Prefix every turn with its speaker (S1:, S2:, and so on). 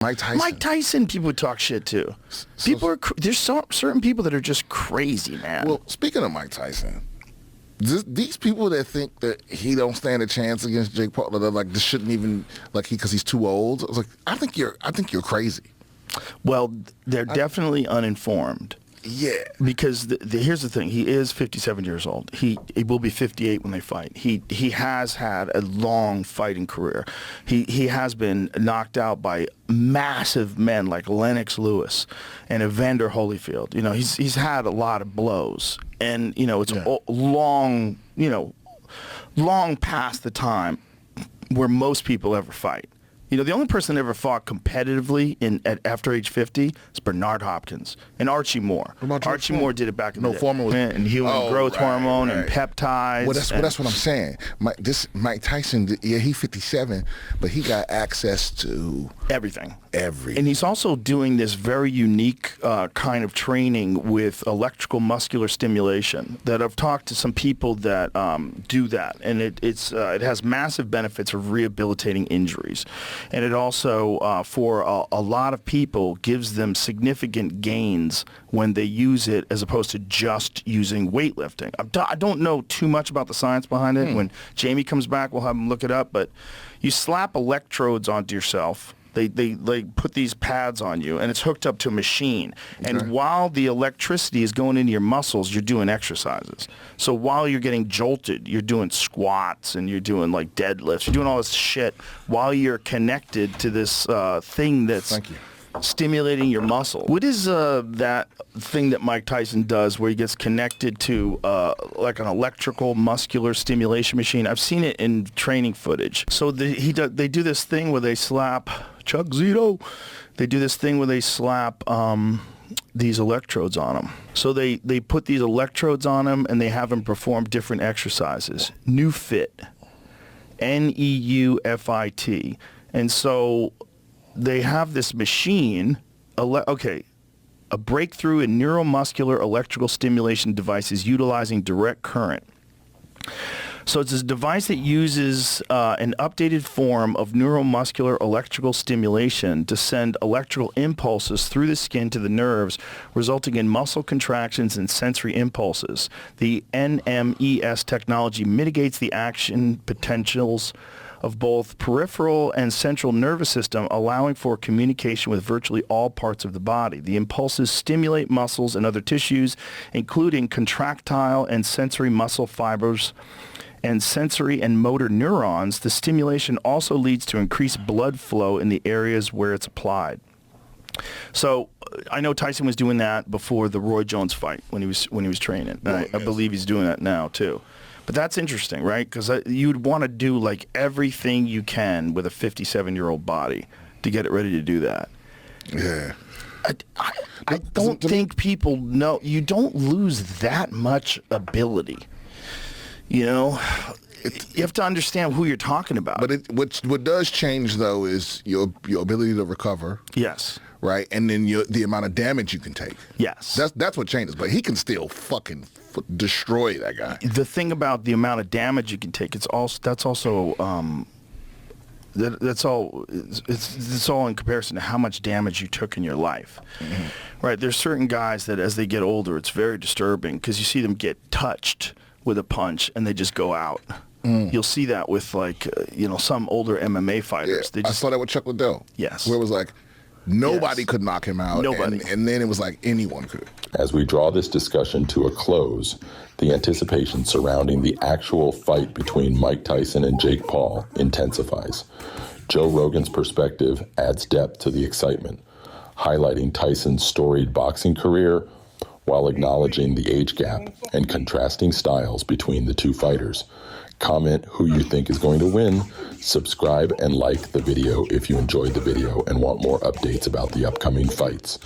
S1: Mike Tyson.
S2: Mike Tyson, people would talk shit to. There's certain people that are just crazy, man.
S1: Well, speaking of Mike Tyson, these people that think that he don't stand a chance against Jake Paul, that like this shouldn't even because he's too old. I was like, I think you're crazy.
S2: Well, they're definitely uninformed.
S1: Yeah.
S2: Because here's the thing. He is 57 years old. He will be 58 when they fight. He has had a long fighting career. He has been knocked out by massive men like Lennox Lewis and Evander Holyfield. You know, he's had a lot of blows. And, you know, it's long past the time where most people ever fight. You know, the only person that ever fought competitively after age 50 is Bernard Hopkins and Archie Moore. Archie Moore did it back in the day.
S1: Foreman was
S2: and human growth hormone and peptides.
S1: Well, that's what I'm saying. Mike Tyson, he's 57, but he got access to
S2: everything.
S1: Everything.
S2: And he's also doing this very unique kind of training with electrical muscular stimulation. That I've talked to some people that do that, and it has massive benefits of rehabilitating injuries. And it also, for a lot of people, gives them significant gains when they use it as opposed to just using weightlifting. I don't know too much about the science behind it. When Jamie comes back, we'll have him look it up. But you slap electrodes onto yourself. They put these pads on you, and it's hooked up to a machine. Okay. And while the electricity is going into your muscles, you're doing exercises. So while you're getting jolted, you're doing squats, and you're doing like deadlifts. You're doing all this shit while you're connected to this thing that's stimulating your muscle. What is that thing that Mike Tyson does where he gets connected to like an electrical muscular stimulation machine? I've seen it in training footage. So they do this thing where they slap Chuck Zito. They do this thing where they slap these electrodes on him. So they put these electrodes on him and they have him perform different exercises. NeuFit. NEUFIT. And so they have this machine, a breakthrough in neuromuscular electrical stimulation devices utilizing direct current. So it's this device that uses an updated form of neuromuscular electrical stimulation to send electrical impulses through the skin to the nerves, resulting in muscle contractions and sensory impulses. The NMES technology mitigates the action potentials of both peripheral and central nervous system, allowing for communication with virtually all parts of the body. The impulses stimulate muscles and other tissues, including contractile and sensory muscle fibers and sensory and motor neurons. The stimulation also leads to increased blood flow in the areas where it's applied. So I know Tyson was doing that before the Roy Jones fight when he was training. And I believe he's doing that now too. But that's interesting, right? Because you'd want to do like everything you can with a 57-year-old body to get it ready to do that. Yeah. I don't think people know. You don't lose that much ability. You know, you have to understand who you're talking about.
S1: But what does change though is your ability to recover.
S2: Yes. Right,
S1: and then the amount of damage you can take.
S2: Yes.
S1: That's what changes. But he can still fucking destroy that guy.
S2: The thing about the amount of damage you can take, it's all in comparison to how much damage you took in your life. Mm-hmm. Right, there's certain guys that as they get older, it's very disturbing because you see them get touched with a punch and they just go out. You'll see that with like some older MMA fighters.
S1: Yeah, I saw that with Chuck Liddell.
S2: Yes.
S1: Where it was like nobody could knock him out.
S2: Nobody.
S1: And then it was like anyone could.
S3: As we draw this discussion to a close, the anticipation surrounding the actual fight between Mike Tyson and Jake Paul intensifies. Joe Rogan's perspective adds depth to the excitement, highlighting Tyson's storied boxing career while acknowledging the age gap and contrasting styles between the two fighters. Comment who you think is going to win, subscribe and like the video if you enjoyed the video and want more updates about the upcoming fights.